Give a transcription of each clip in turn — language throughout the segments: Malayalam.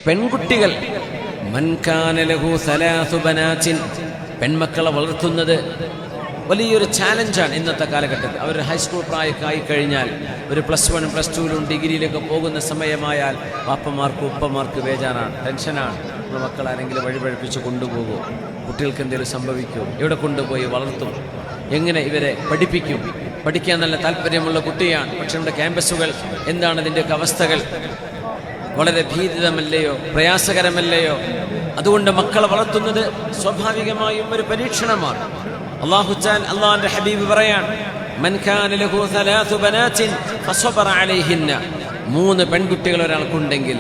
പെൺകുട്ടികൾ മൻകാനലഹു സലാസു ബനാത്തിൻ, പെൺമക്കളെ വളർത്തുന്നത് വലിയൊരു ചാലഞ്ചാണ് ഇന്നത്തെ കാലഘട്ടത്തിൽ. അവർ ഹൈസ്കൂൾ പ്രായക്കായി കഴിഞ്ഞാൽ ഒരു +1 +2 ഡിഗ്രിയിലൊക്കെ പോകുന്ന സമയമായാൽ പാപ്പമാർക്ക് ഉപ്പമാർക്ക് ബേജാറാണ്, ടെൻഷനാണ്. നമ്മുടെ മക്കളാരെങ്കിലും വഴിപഴപ്പിച്ച് കൊണ്ടുപോകുമോ, കുട്ടികൾക്ക് എന്തെങ്കിലും സംഭവിക്കുമോ, എവിടെ കൊണ്ടുപോയി വളർത്തും, എങ്ങനെ ഇവരെ പഠിപ്പിക്കും. പഠിക്കാൻ നല്ല താല്പര്യമുള്ള കുട്ടിയാണ്, പക്ഷെ നമ്മുടെ ക്യാമ്പസുകൾ എന്താണ് അതിൻ്റെയൊക്കെ അവസ്ഥകൾ? വളരെ ഭീതിതമല്ലയോ, പ്രയാസകരമല്ലയോ? അതുകൊണ്ട് മക്കളെ വളർത്തുന്നത് സ്വാഭാവികമായും ഒരു പരീക്ഷണമാണ്. അള്ളാഹുവിന്റെ ഹബീബ് പറയാൻ, മൻ കാന ലഹു സലാസു ബനാത്തിൻ ഫസബറ അലൈഹിന്ന, 3 പെൺകുട്ടികൾ ഒരാൾക്കുണ്ടെങ്കിൽ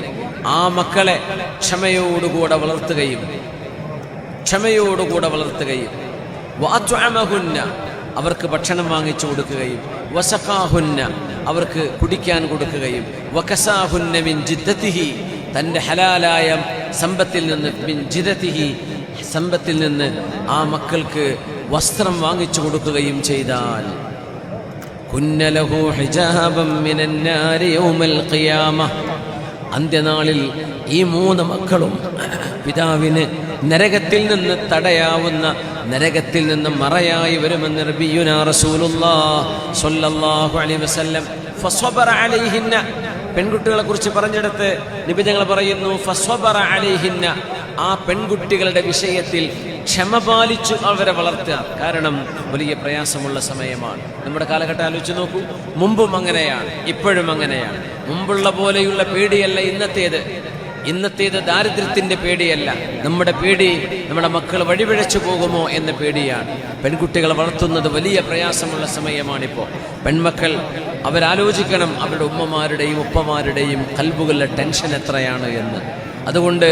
ആ മക്കളെ ക്ഷമയോടുകൂടെ വളർത്തുകയും വഅത്അമഹുന്ന, അവർക്ക് ഭക്ഷണം വാങ്ങിച്ചു കൊടുക്കുകയും വസഖാഹുന്ന, അവർക്ക് കുടിക്കാൻ കൊടുക്കുകയും വകസാഹുന്ന മിൻ ജിദ്ദതിഹി, തൻ്റെ ഹലാലായ സമ്പത്തിൽ നിന്ന്, മിൻ ജിദ്ദതിഹി, സമ്പത്തിൽ നിന്ന് ആ മക്കൾക്ക് വസ്ത്രം വാങ്ങിച്ചു കൊടുക്കുകയും ചെയ്താൽ കുന്ന ലഹു ഹിജാബൻ മിനൻ നാരി യൗമൽ ഖിയാമ, അന്ത്യനാളിൽ ഈ 3 മക്കളും പിതാവിന് നരകത്തിൽ നിന്ന് തടയാവുന്ന, നരകത്തിൽ നിന്ന് മറയായി വരുമെന്ന് നബിയുനാ റസൂലുള്ളാഹി സ്വല്ലല്ലാഹു അലൈഹി വസല്ലം. ഫസ്വബറ അലൈഹിന്ന, പെൺകുട്ടികളെ കുറിച്ച് പറഞ്ഞെടുത്ത് നബി തങ്ങൾ പറയുന്നു, ഫസ്വബറ അലൈഹിന്ന, ആ പെൺകുട്ടികളുടെ വിഷയത്തിൽ ക്ഷമ പാലിച്ചു അവരെ വളർത്തുക. കാരണം വലിയ പ്രയാസമുള്ള സമയമാണ്. നമ്മുടെ കാലഘട്ടം ആലോചിച്ച് നോക്കൂ. മുമ്പും അങ്ങനെയാണ്, ഇപ്പോഴും അങ്ങനെയാണ്. മുമ്പുള്ള പോലെയുള്ള പേടിയല്ല ഇന്നത്തേത് ദാരിദ്ര്യത്തിന്റെ പേടിയല്ല. നമ്മുടെ പേടി നമ്മുടെ മക്കൾ വഴിപിഴച്ചു പോകുമോ എന്ന പേടിയാണ്. പെൺകുട്ടികളെ വളർത്തുന്നത് വലിയ പ്രയാസമുള്ള സമയമാണിപ്പോൾ. പെൺമക്കൾ അവരാലോചിക്കണം അവരുടെ ഉമ്മമാരുടെയും ഉപ്പമാരുടെയും കൽബുകളിലെ ടെൻഷൻ എത്രയാണ് എന്ന്. അതുകൊണ്ട്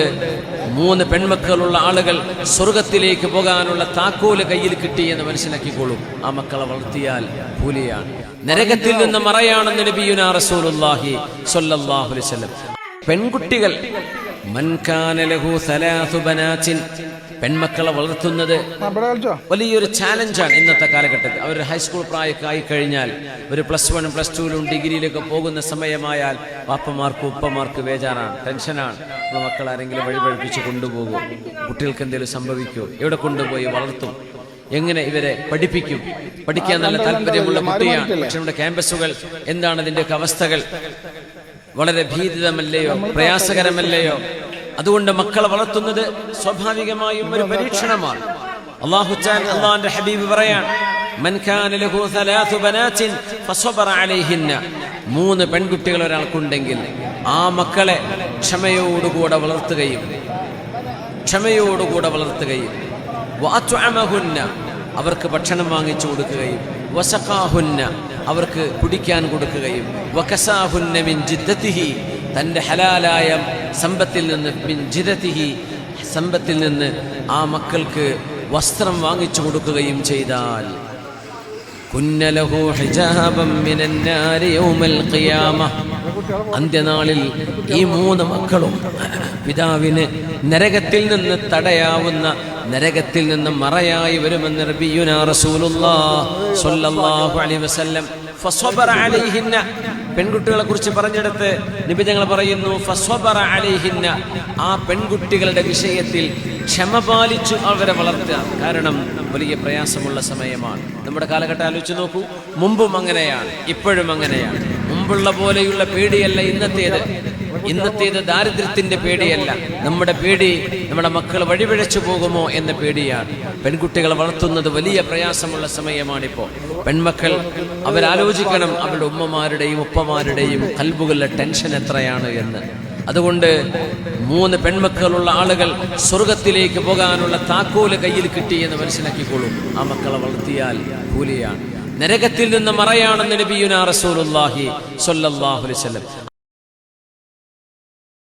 3 പെൺമക്കളുള്ള ആളുകൾ സ്വർഗത്തിലേക്ക് പോകാനുള്ള താക്കോല് കയ്യിൽ കിട്ടിയെന്ന് മനസ്സിലാക്കിക്കോളും. ആ മക്കളെ വളർത്തിയാൽ കൂലിയാണ്. നരകത്തിൽ നിന്ന് മറയാണെന്ന് നബിയുനാ റസൂലുള്ളാഹി സ്വല്ലല്ലാഹു അലൈഹി വസല്ലം. പെൺകുട്ടികൾ മൻ കാന ലഹു സലാസു ബനാത്തിൻ, പെൺമക്കളെ വളർത്തുന്നത് വലിയൊരു ചാലഞ്ചാണ് ഇന്നത്തെ കാലഘട്ടത്തിൽ. അവർ ഹൈസ്കൂൾ പ്രായക്കായി കഴിഞ്ഞാൽ ഒരു +1 +2 ഡിഗ്രിയിലൊക്കെ പോകുന്ന സമയമായാൽ പാപ്പമാർക്ക് ഉപ്പമാർക്ക് ബേജാറാണ്, ടെൻഷനാണ്. നമ്മുടെ മക്കളാരെങ്കിലും വഴിപഴപ്പിച്ച് കൊണ്ടുപോകുമോ, കുട്ടികൾക്ക് എന്തെങ്കിലും സംഭവിക്കുമോ, എവിടെ കൊണ്ടുപോയി വളർത്തും, എങ്ങനെ ഇവരെ പഠിപ്പിക്കും. പഠിക്കാൻ നല്ല താല്പര്യമുള്ള കുട്ടിയാണ്, പക്ഷെ നമ്മുടെ ക്യാമ്പസുകൾ എന്താണ് അതിൻ്റെയൊക്കെ അവസ്ഥകൾ? വളരെ ഭീതിതമല്ലയോ, പ്രയാസകരമല്ലയോ? അതുകൊണ്ട് മക്കളെ വളർത്തുന്നത് സ്വാഭാവികമായും ഒരു പരീക്ഷണമാണ്. അള്ളാഹുവിന്റെ ഹബീബ് പറയാൻ, മൻ കാന ലഹു സലാസു ബനാത്തിൻ ഫസബറ അലൈഹിന്ന, 3 പെൺകുട്ടികൾ ഒരാൾക്കുണ്ടെങ്കിൽ ആ മക്കളെ ക്ഷമയോടുകൂടെ വളർത്തുകയും വഅത്അമഹുന്ന, അവർക്ക് ഭക്ഷണം വാങ്ങിച്ചു കൊടുക്കുകയും വസഖാഹുന്ന, അവർക്ക് കുടിക്കാൻ കൊടുക്കുകയും വകസാഹുന്ന മിൻ ജിദ്ദതിഹി, തൻ്റെ ഹലാലായ സമ്പത്തിൽ നിന്ന്, മിൻ ജിദ്ദതിഹി, സമ്പത്തിൽ നിന്ന് ആ മക്കൾക്ക് വസ്ത്രം വാങ്ങിച്ചു കൊടുക്കുകയും ചെയ്താൽ കുന്ന ലഹു ഹിജാബൻ മിനൻ നാരി യൗമൽ ഖിയാമ, അന്ത്യനാളിൽ ഈ 3 മക്കളും പിതാവിന് നരകത്തിൽ നിന്ന് തടയാവുന്ന, നരകത്തിൽ നിന്ന് മറയായി വരുമെന്ന് നബിയുനാ റസൂലുള്ളാഹി സ്വല്ലല്ലാഹു അലൈഹി വസല്ലം. ഫസ്വബറ അലൈഹിന്ന, പെൺകുട്ടികളെ കുറിച്ച് പറഞ്ഞെടുത്ത് നബി തങ്ങൾ പറയുന്നു, ഫസ്വബറ അലൈഹിന്ന, ആ പെൺകുട്ടികളുടെ വിഷയത്തിൽ ക്ഷമ പാലിച്ചു അവരെ വളർത്തുക. കാരണം വലിയ പ്രയാസമുള്ള സമയമാണ്. നമ്മുടെ കാലഘട്ടം ആലോചിച്ച് നോക്കൂ. മുമ്പും അങ്ങനെയാണ്, ഇപ്പോഴും അങ്ങനെയാണ്. മുമ്പുള്ള പോലെയുള്ള പേടിയല്ല ഇന്നത്തേത് ദാരിദ്ര്യത്തിന്റെ പേടിയല്ല. നമ്മുടെ പേടി നമ്മുടെ മക്കൾ വഴിപിഴച്ചു പോകുമോ എന്ന പേടിയാണ്. പെൺകുട്ടികളെ വളർത്തുന്നത് വലിയ പ്രയാസമുള്ള സമയമാണിപ്പോൾ. പെൺമക്കൾ അവരാലോചിക്കണം അവരുടെ ഉമ്മമാരുടെയും ഉപ്പമാരുടെയും കൽബുകളിലെ ടെൻഷൻ എത്രയാണ് എന്ന്. അതുകൊണ്ട് 3 പെൺമക്കളുള്ള ആളുകൾ സ്വർഗത്തിലേക്ക് പോകാനുള്ള താക്കോല് കയ്യിൽ കിട്ടിയെന്ന് മനസ്സിലാക്കിക്കോളും. ആ മക്കളെ വളർത്തിയാൽ കൂലിയാണ്. നരകത്തിൽ നിന്ന് മറയാണെന്ന് നബിയുനാ റസൂലുള്ളാഹി സ്വല്ലല്ലാഹു അലൈഹി വസല്ലം.